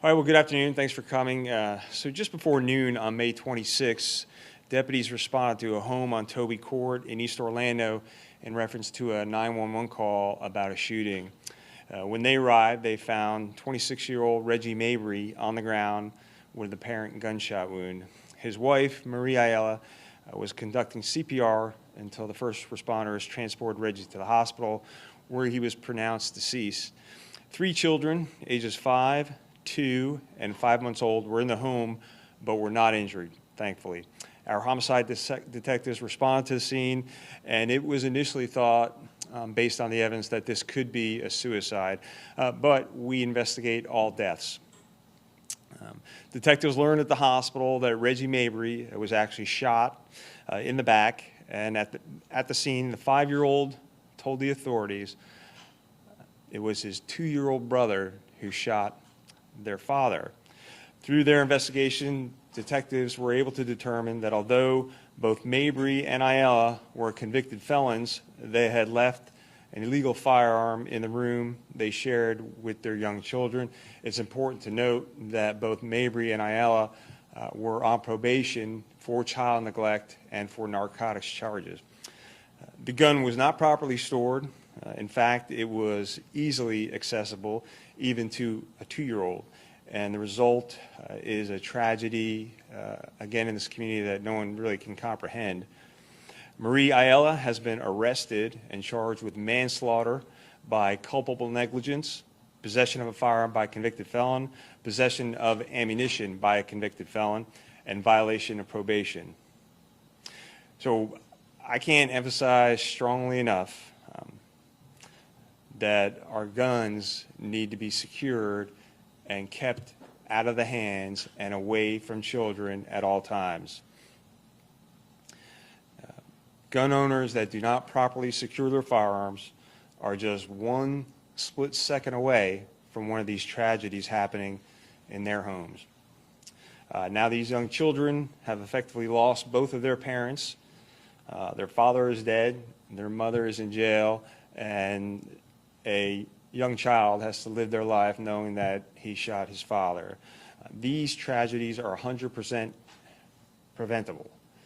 All right, well, good afternoon. Thanks for coming. So just before noon on May 26th, deputies responded to a home on Toby Court in East Orlando in reference to a 911 call about a shooting. When they arrived, they found 26-year-old Reggie Mabry on the ground with an apparent gunshot wound. His wife, Marie Ayala, was conducting CPR until the first responders transported Reggie to the hospital, where he was pronounced deceased. 3 children, ages 5, 2, and 5 months old, were in the home, but were not injured, thankfully. Our homicide detectives responded to the scene, and it was initially thought, based on the evidence, that this could be a suicide, but we investigate all deaths. Detectives learned at the hospital that Reggie Mabry was actually shot in the back, and at the scene, the 5-year-old told the authorities it was his 2-year-old brother who shot their father. Through their investigation, detectives were able to determine that although both Mabry and Ayala were convicted felons, they had left an illegal firearm in the room they shared with their young children. It's important to note that both Mabry and Ayala were on probation for child neglect and for narcotics charges. The gun was not properly stored. In fact, it was easily accessible, even to a 2-year-old. And the result is a tragedy, again, in this community that no one really can comprehend. Marie Ayala has been arrested and charged with manslaughter by culpable negligence, possession of a firearm by a convicted felon, possession of ammunition by a convicted felon, and violation of probation. So I can't emphasize strongly enough that our guns need to be secured and kept out of the hands and away from children at all times. Gun owners that do not properly secure their firearms are just one split second away from one of these tragedies happening in their homes. Now these young children have effectively lost both of their parents. Their father is dead, their mother is in jail, and a young child has to live their life knowing that he shot his father. These tragedies are 100% preventable.